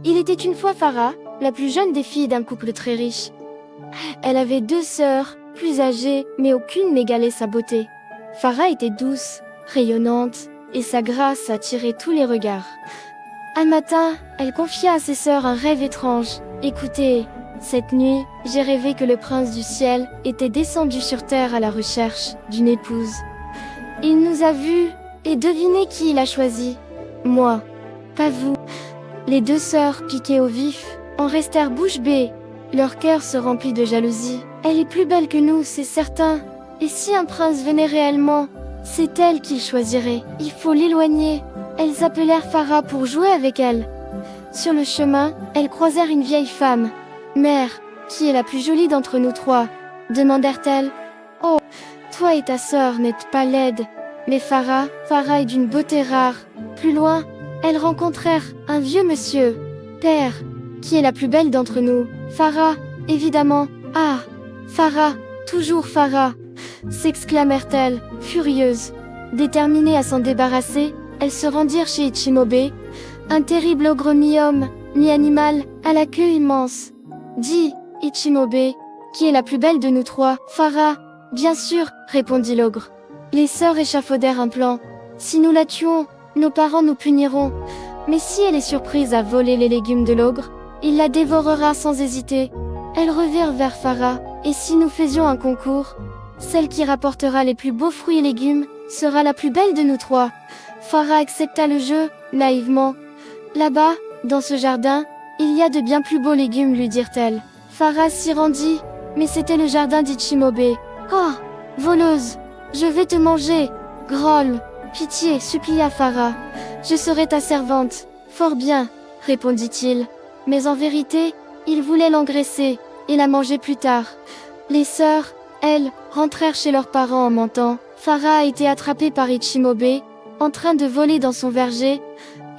Il était une fois Farah, la plus jeune des filles d'un couple très riche. Elle avait 2 sœurs, plus âgées, mais aucune n'égalait sa beauté. Farah était douce, rayonnante, et sa grâce attirait tous les regards. Un matin, elle confia à ses sœurs un rêve étrange. « Écoutez, cette nuit, j'ai rêvé que le prince du ciel était descendu sur terre à la recherche d'une épouse. Il nous a vus, et devinez qui il a choisi. Moi, pas vous. » Les 2 sœurs, piquées au vif, en restèrent bouche bée. Leur cœur se remplit de jalousie. « Elle est plus belle que nous, c'est certain. Et si un prince venait réellement, c'est elle qu'il choisirait. Il faut l'éloigner. » Elles appelèrent Farah pour jouer avec elle. Sur le chemin, elles croisèrent une vieille femme. « Mère, qui est la plus jolie d'entre nous 3 ?» demandèrent-elles. « Oh, toi et ta sœur n'êtes pas laides. Mais Farah est d'une beauté rare. » Plus loin, elles rencontrèrent un vieux monsieur. « Père, qui est la plus belle d'entre nous ?» Farah, évidemment. « Ah, Farah, toujours Farah !» s'exclamèrent-elles, furieuses. Déterminées à s'en débarrasser, elles se rendirent chez Ichimobe, un terrible ogre mi-homme, mi-animal, à la queue immense. « Dis, Ichimobe, qui est la plus belle de nous 3 ?» « Farah, bien sûr, répondit l'ogre. Les sœurs échafaudèrent un plan. « Si nous la tuons, nos parents nous puniront. Mais si elle est surprise à voler les légumes de l'ogre, il la dévorera sans hésiter. » Elles revirent vers Farah. « Et si nous faisions un concours, celle qui rapportera les plus beaux fruits et légumes sera la plus belle de nous 3. » Farah accepta le jeu, naïvement. « Là-bas, dans ce jardin, il y a de bien plus beaux légumes, lui dirent-elles. Farah s'y rendit, mais c'était le jardin d'Ichimobe. « Oh, voleuse, je vais te manger. Grolle, pitié, supplia Farah. Je serai ta servante. »« Fort bien, répondit-il. Mais en vérité, il voulait l'engraisser et la manger plus tard. Les sœurs, elles, rentrèrent chez leurs parents en mentant. Farah a été attrapée par Ichimobe, en train de voler dans son verger.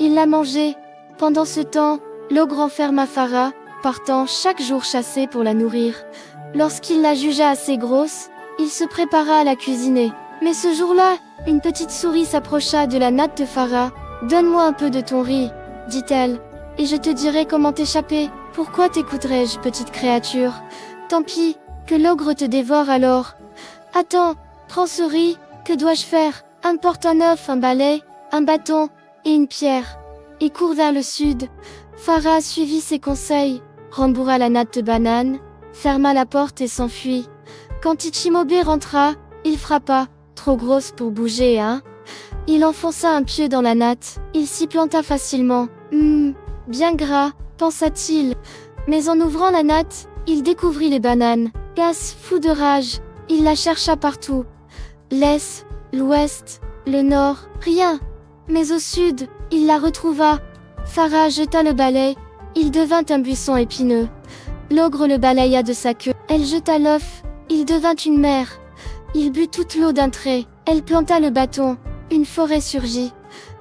Il l'a mangée. Pendant ce temps, l'ogre enferma Farah, partant chaque jour chasser pour la nourrir. Lorsqu'il la jugea assez grosse, il se prépara à la cuisiner. Mais ce jour-là, une petite souris s'approcha de la natte de Farah. « Donne-moi un peu de ton riz, dit-elle, et je te dirai comment t'échapper. Pourquoi t'écouterais-je, petite créature? Tant pis, que l'ogre te dévore alors. Attends, prends ce riz, que dois-je faire? Importe un œuf, un balai, un bâton et une pierre. Et cours vers le sud. » Farah suivit ses conseils, rembourra la natte de banane, ferma la porte et s'enfuit. Quand Ichimobe rentra, il frappa, trop grosse pour bouger, hein? Il enfonça un pieu dans la natte, il s'y planta facilement. Bien gras, pensa-t-il. Mais en ouvrant la natte, il découvrit les bananes. Casse, fou de rage, il la chercha partout. L'est, l'ouest, le nord, rien. Mais au sud, il la retrouva. Farah jeta le balai, il devint un buisson épineux. L'ogre le balaya de sa queue. Elle jeta l'œuf, il devint une mer. Il but toute l'eau d'un trait. Elle planta le bâton. Une forêt surgit.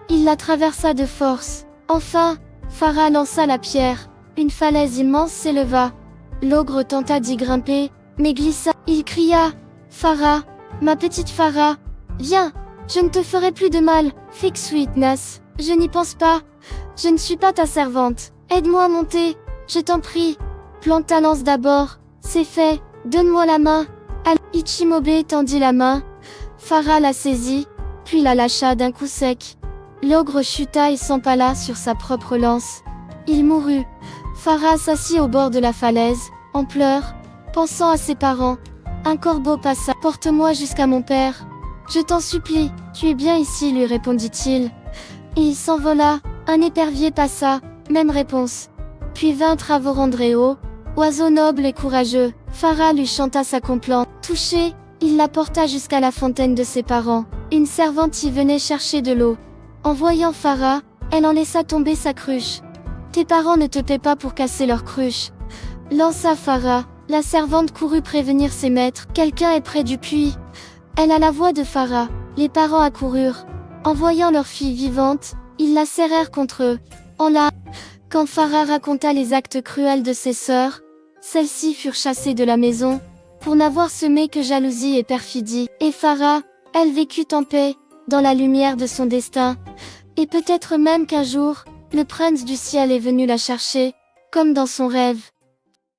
Il la traversa de force. Enfin, Farah lança la pierre. Une falaise immense s'éleva. L'ogre tenta d'y grimper, mais glissa. Il cria. « Farah, ma petite Farah, viens, je ne te ferai plus de mal. Fix sweetness, je n'y pense pas. Je ne suis pas ta servante. Aide-moi à monter, je t'en prie. Plante ta lance d'abord. C'est fait, donne-moi la main. » Ichimobe tendit la main. Farah la saisit, puis la lâcha d'un coup sec. L'ogre chuta et s'empala sur sa propre lance. Il mourut. Farah s'assit au bord de la falaise, en pleurs, pensant à ses parents. Un corbeau passa. « Porte-moi jusqu'à mon père. Je t'en supplie, tu es bien ici, lui répondit-il. Et il s'envola. Un épervier passa, même réponse. Puis vint Travorandréo, oiseau noble et courageux. Farah lui chanta sa complainte. Touché, il la porta jusqu'à la fontaine de ses parents. Une servante y venait chercher de l'eau. En voyant Farah, elle en laissa tomber sa cruche. « Tes parents ne te paient pas pour casser leur cruche. » lança Farah. La servante courut prévenir ses maîtres. « Quelqu'un est près du puits. » Elle a la voix de Farah. Les parents accoururent. En voyant leur fille vivante, ils la serrèrent contre eux. Quand Farah raconta les actes cruels de ses sœurs, celles-ci furent chassées de la maison, pour n'avoir semé que jalousie et perfidie. Et Farah, elle vécut en paix, dans la lumière de son destin. Et peut-être même qu'un jour, Le prince du ciel est venu la chercher, comme dans son rêve.